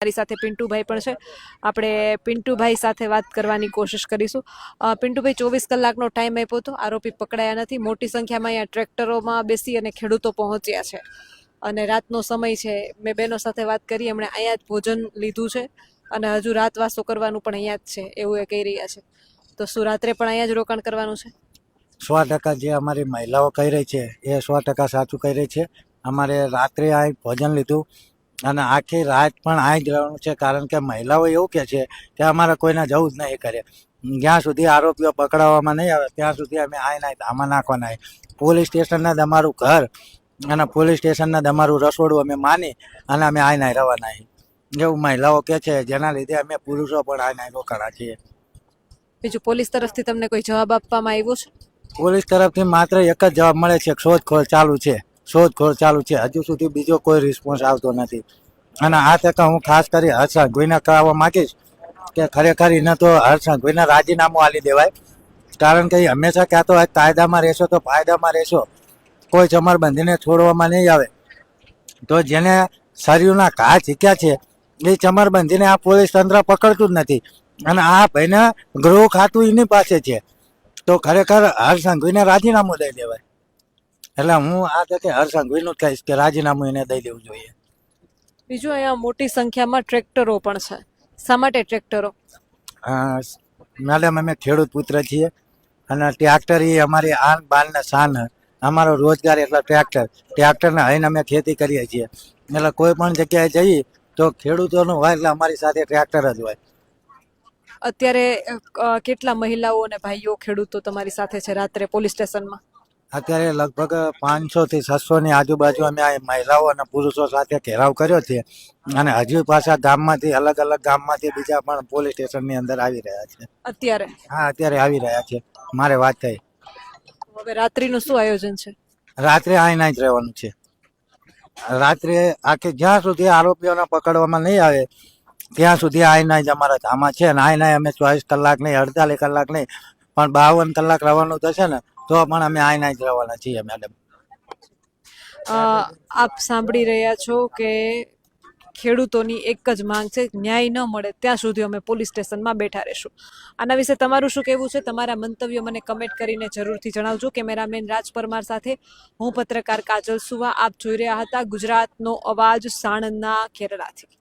મારી સાથે પિન્ટુભાઈ પણ છે. આપણે પિન્ટુભાઈ સાથે વાત કરવાની કોશિશ કરીશું. પિન્ટુભાઈ, 24 કલાકનો ટાઈમ આપ્યો હતો, આરોપી પકડાયા નથી. મોટી સંખ્યામાં અહીંયા ટ્રેક્ટરોમાં બેસી અને ખેડૂતો પહોંચ્યા છે અને રાતનો સમય છે. મેં બહેનો સાથે વાત કરી, એમણે અહીંયા જ ભોજન લીધું છે અને હજુ રાતવાસો કરવાનું પણ અહીંયા જ છે એવું એ કહી રહ્યા છે. તો શું રાત્રે પણ અહીંયા જ રોકાણ કરવાનું છે? 100% જે અમારી મહિલાઓ કહી રહી છે એ 100% સાચું કહી રહી છે. અમારે રાત્રે અહીં ભોજન લીધું અને આખી રાત પણ અહીં જ રહેવાનું છે, કારણ કે મહિલાઓ એવું કહે છે કે અમારે કોઈને જવું જ નહીં કરે. જ્યાં સુધી આરોપીઓ પકડાવવામાં નહીં આવે ત્યાં સુધી અમે અહીં નહીં ધામા નાખવાના. પોલીસ સ્ટેશનના જ અમારું ઘર અને પોલીસ સ્ટેશનના જ અમારું રસોડું અમે માની અને અમે અહીં નહીં રહેવાના એવું મહિલાઓ કહે છે, જેના લીધે અમે પુરુષો પણ અહીં નહીં રોકાણા છીએ. બીજું, પોલીસ તરફથી તમને કોઈ જવાબ આપવામાં આવ્યો છે? પોલીસ તરફથી માત્ર એક જ જવાબ મળે છે, શોધખોળ ચાલુ છે, શોધખોળ ચાલુ છે. હજુ સુધી બીજો કોઈ રિસ્પોન્સ આવતો નથી. અને આ તકે હું ખાસ કરી હર્ષ સંઘવીને કહેવા માંગીશ કે ખરેખર એને તો હર્ષ સંઘવીને રાજીનામું આપી દેવાય, કારણ કે એ હંમેશા કહેતો હોય કાયદામાં રહેશો તો ફાયદામાં રહેશો, કોઈ ચમરબંધીને છોડવામાં નહીં આવે. તો જેને શરીરના ઘા ઝીક્યા છે એ ચમરબંધીને આ પોલીસ તંત્ર પકડતું જ નથી અને આ ભાઈને ગૃહ ખાતું એની પાસે છે. તો ખરેખર હર્ષ સંઘવીને રાજીનામું દઈ દેવાય. એટલે હું આ તકે હર્ષ સંઘવીનું જ કહીશ કે રાજીનામું એને દઈ દેવું જોઈએ. બીજું, અહીંયા મોટી સંખ્યામાં ટ્રેક્ટરો પણ છે. શા માટે ટ્રેક્ટરો? મેડમ, અમે ખેડૂત પુત્ર છીએ અને ટ્રેક્ટર એ અમારી આન બાન ને શાન. અમારો રોજગાર એટલે ટ્રેક્ટરને હઈને અમે ખેતી કરીએ છીએ. એટલે કોઈ પણ જગ્યાએ જઈએ તો ખેડૂતોનું હોય એટલે અમારી સાથે ટ્રેક્ટર જ હોય. અત્યારે કેટલા મહિલાઓ અને ભાઈઓ ખેડૂતો તમારી સાથે છે રાત્રે પોલીસ સ્ટેશનમાં? અત્યારે લગભગ 500 થી 600 ની આજુબાજુ અમે આ મહિલાઓ અને પુરુષો સાથે ઘેરાવ કર્યો છે અને હજુ પાછા ગામમાંથી અલગ અલગ ગામમાંથી બીજા પણ પોલીસ સ્ટેશનની અંદર આવી રહ્યા છે અત્યારે. હા, અત્યારે આવી રહ્યા છે. મારે વાત થઈ. હવે રાત્રિનું શું આયોજન છે? રાત્રે આઈને જ રહેવાનું છે. રાત્રે આખી જ્યાં સુધી આરોપીઓને પકડવામાં નહીં આવે ત્યાં સુધી આઈને જ અમારા ધામા છે અને આઈને અમે 24 કલાક નહીં, 48 કલાક નહીં, પણ 52 કલાક રહેવાનું થશે ને તો પણ અમે આઈને જ રહેવાના છીએ. મેડમ, આપ સાંભળી રહ્યા છો કે ખેડૂતોની એક જ માંગ છે, ન્યાય ન મળે ત્યાં સુધી અમે પોલીસ સ્ટેશનમાં બેઠા રહીશું. આના વિશે તમારું શું કહેવું છે? તમારા મંતવ્યો મને કમેન્ટ કરીને જરૂરથી જણાવજો. કેમેરામેન રાજ પરમાર સાથે હું પત્રકાર કાજલ સુવા. આપ જોઈ રહ્યા હતા ગુજરાતનો અવાજ, સાણંદના કેરળાથી.